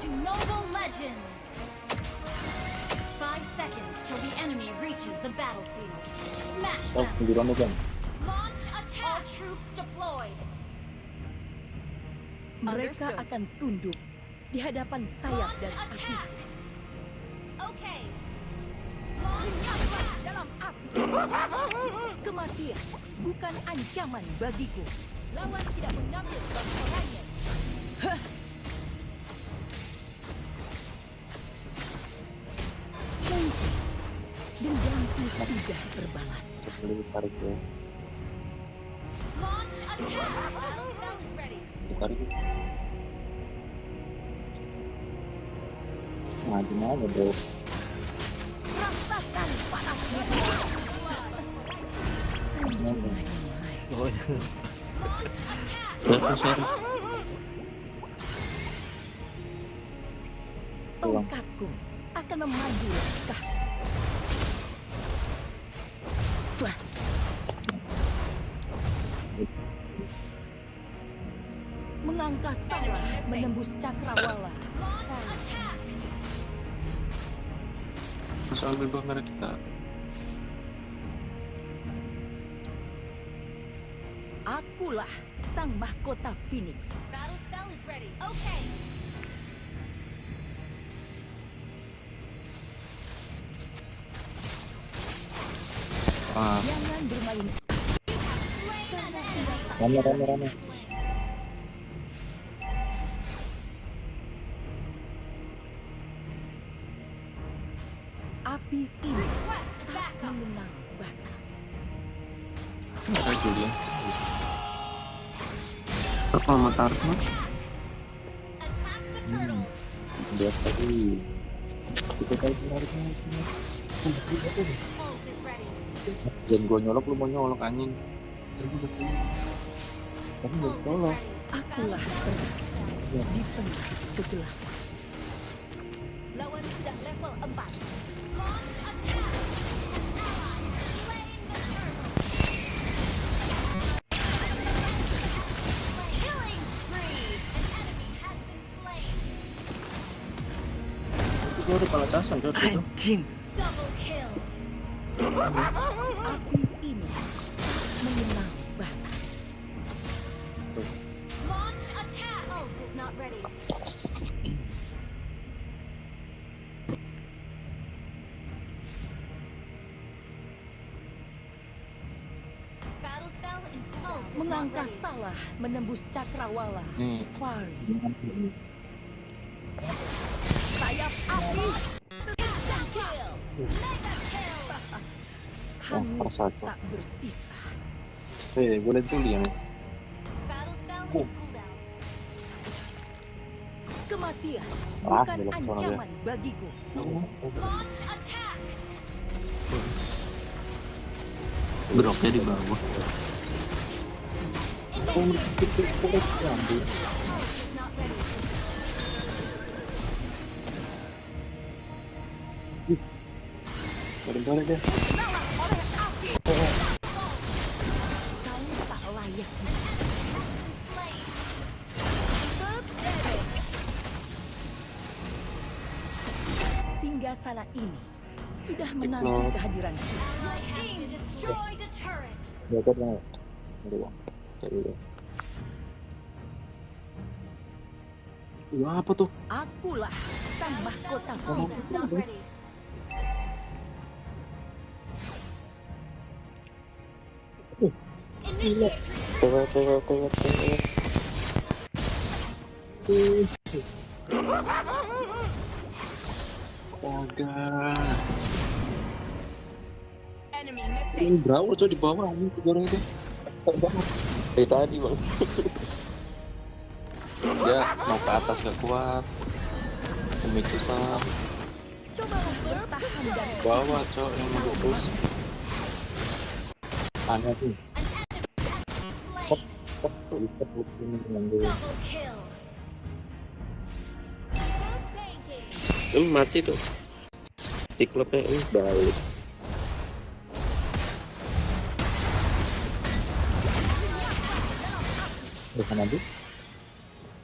to mobile legends. 5 seconds till the enemy reaches the battlefield. Smash them. Launch attack. All troops deployed. Mereka akan tunduk di hadapan sayap Launch dan api. attack. Okay. Dalam api. Kematian bukan ancaman bagiku. Lawan tidak mengambil peperangan. Mungkin dendamku sudah terbalas. Launch attack. Battle bell is ready. Gimana bro? Rasakan panasnya. Sanjungan yang baik. Launch attack. Tongkatku akan memandu langkah. Wah. Mengangkat salah menembus cakrawala. Launch attack. Masuk ambil buah merah kita. Akulah sang mahkota Phoenix. Battle spell is ready. Okay. Pas. Jangan bermain. Rame. Api ini Request backup. mengenal batas. Ada Julia. Apa mata Attack the turtles. Lihat tadi. Kita tahu menariknya. Ult is ready. Jangan gua nyolok, lu mau nyolok anjing. Kamu udah Ult is tolong. ready. Akulah terang di tengah kegelapan. Lawan sudah level 4. Launch attack. An ally has slain the turtle. Killing spree. An enemy has been slain. Itu gua udah pala casan coy itu. Double kill. Api ini mengenal batas. Launch attack. Ult is not ready. Battle spell in ult is not Mengangkat ready. salah menembus cakrawala. Nih, Fari. Sayap api. Mega kill. Mega kill. Hangus persatu. tak bersisa. Boleh tuh ya nih. Battle spell in cooldown. Kematian Ah, bukan belok sana dia. ancaman bagiku. Launch attack. drop-nya di bawah. Initiate. Ult is not ready. Boleh deh. Salah oleh api. Kau tak layak. Slain. Singgasana ini sudah menanti kehadiranku. Allied team destroyed a turret. Dapat nggak? Ada bang. Iya. Wah, apa tuh? Akulah sang mahkota Ult is not ready. Initiate retreat. Astaga. Enemy missing. Ini berapa coy di bawah ini goreng itu? Dari tadi bang. Dia mau ke atas gak kuat. Demi susah. Cobalah bertahan dari Bawah coy yang mau push. Aneh tuh. An enemy has been slain. Double kill. Mati tuh. Siklopnya ini balik. Udah nanti.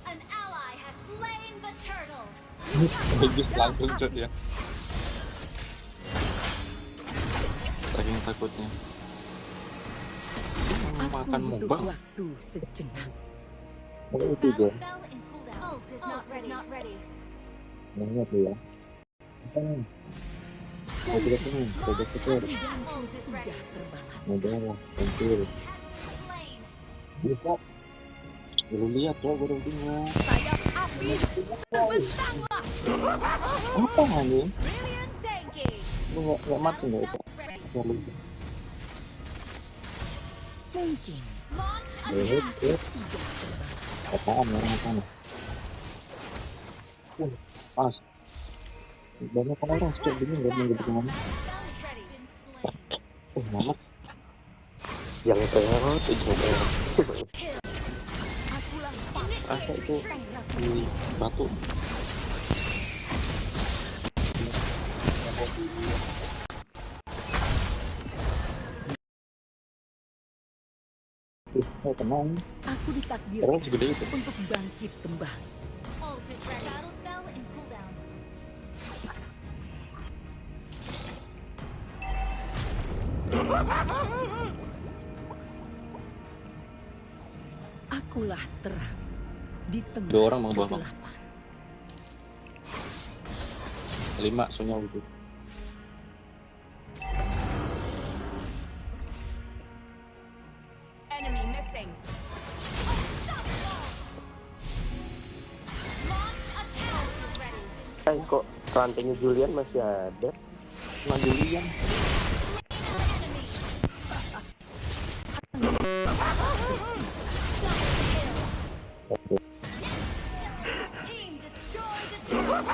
An ally has slain the turtle. Langsung cut ya. Saking takutnya. Aku Makan butuh mubang. waktu sejenak. Oh itu dia. Battle spell in cooldown. Ult is not ready. Namanya apa ya? Oh tidak ini, tidak sesuai. Panggilanku Ult is sudah ready. terbalas. Mudah, pentil. Has been slain. Bisa. Baru lihat ya, baru bingung. Sayap api terbentanglah. Apa ini? Brilliant tanking. Lu nggak mati nggak itu? Ready. Nggak lupa. Mungkin Launch Lihat, attack. lihat. sudah terbalas. Apaan orang sana? Pas. Banyak orang setiap bingung nggak mau gitu mana? Battle spell is ready. Been slain. Oh, mamat. Yang terot itu Akulah Apa Initiate itu? retreat. Di batu. Oh, tenang. aku Terus ditakdirkan segede itu. untuk bangkit kembali. Ult is ready. Battle spell in cooldown. Akulah terang di tengah Dua orang mau bawa, Bang. kegelapan. 5 soalnya itu. Enemy missing. Launch attack. Ult is ready. kok rantingnya Julian masih ada. Mandirian. Enemy. Team destroyed a turret.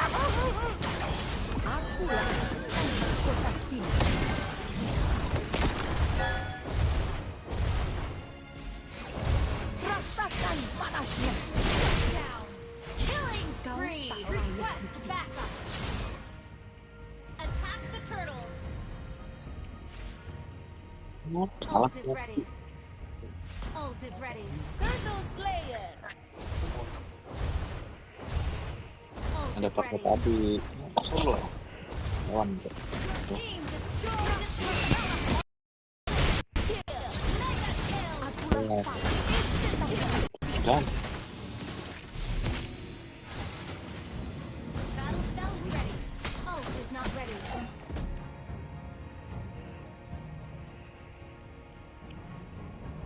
Akulah sang kota kini. Rasakan panasnya. Down. Killing spree. Request backup. Attack the turtle. Salah. Ult is ready. Ult is ready. Turtle Slayer. Ult Ada is pakai ready. tadi. Solo. Lawan. Team destroyed a turtle. Kill. Mega kill. Akulah Ya. sang Dan Battle spell ready. Ult is not ready.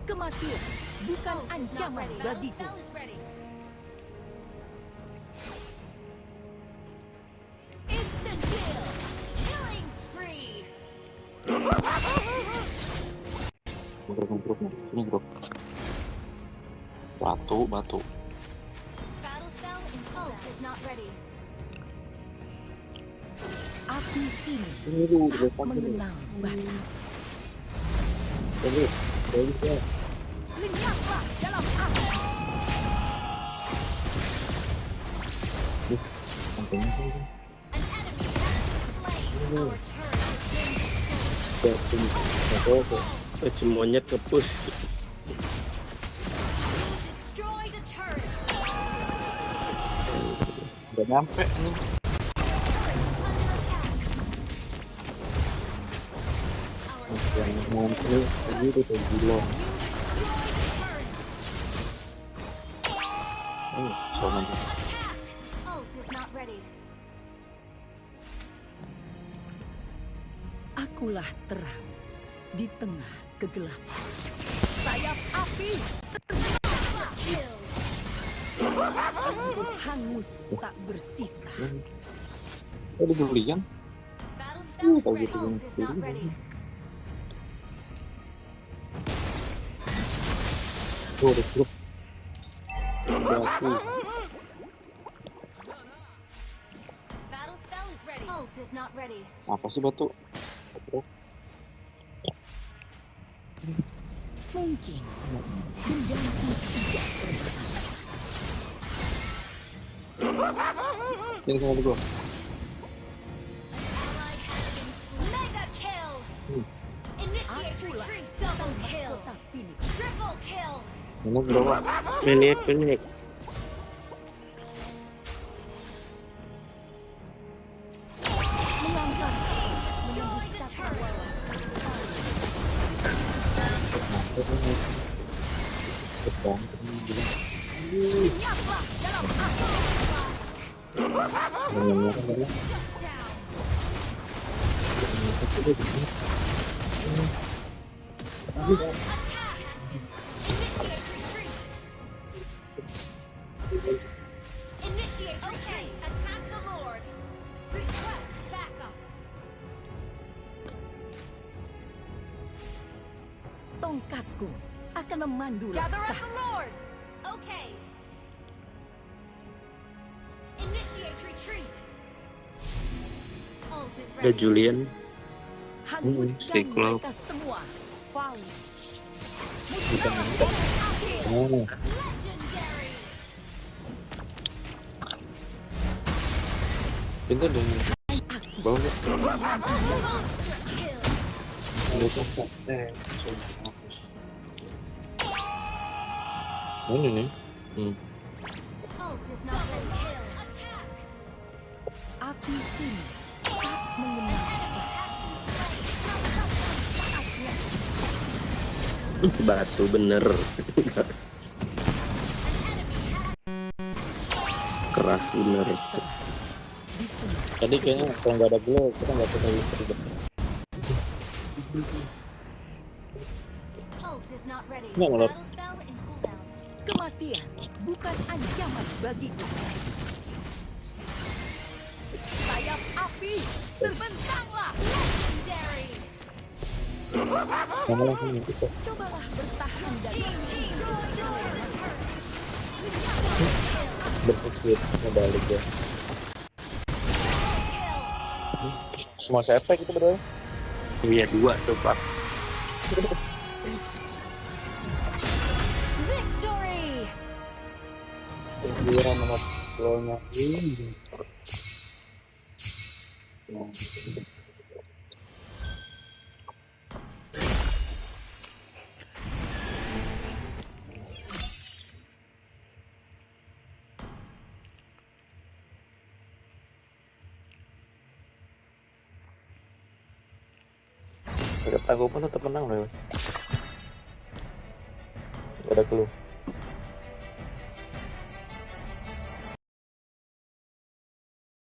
kematian bukan Ult is not ancaman ready. Battle bagiku. spell is ready. Instant kill. Killing spree. improvement. Ini bro. Batu, batu. Battle spell in ult is not ready. Aku ini Ini dulu. tak mengenal batas. Ini. Ini dia. Lenyaplah dalam api. Sampai ini. An enemy has been slain. Our turret has been destroyed. Ini. Oke. Semuanya ke push. You destroyed a turret. Udah nyampe nih. Turret is under attack. Our Yang turret mau ini gitu tuh gila. You destroyed a turret. Soalnya Attack. Ult is not ready. Akulah terang di tengah kegelapan. Sayap api Kill. hangus tak bersisa. Tadi Julian. Battle spell is Tahu ready. gitu Ult is not yang ready. Tuh, udah grup. Batu. Battle spell is ready. Ult is not ready. Apa sih batu? Mungkin dendamku sudah terbalas. Ini sama gua. Ally has been slain. Mega kill. Initiate Akulah retreat. Double kill. kota Phoenix. Triple kill. Ini berapa? Ini. Lenyaplah dalam api. Namanya kan adalah Initiate retreat. Attack the Lord. Request backup. Tongkatku akan memandu Gather up langkah. the Lord. Okay. Initiate retreat. Ult is Ada ready. Julian. Hanguskan Cyclops. mereka semua. Fall. oh, Legendary. Pintu deh. Bawah nggak? Monster kill. udah selesai. Ini nih. Ult is not ready. Kill. Attack. Api ini tak mengenal Batu bener. Keras bener. Tadi kayaknya kalau nggak ada glow kita nggak bisa bisa. Ult is not ready. Nggak ngelot. Battle spell in cooldown. kematian bukan ancaman bagiku. Sayap api, terbentanglah. Legendary. Nama langsung kita. Cobalah bertahan dari Berpikir ngebalik ya. Semua efek itu berdua. Iya 2 tuh Pax. Victory. Pikiran sama flownya ini. Depan gue pun tetap menang loh. Gak ada clue.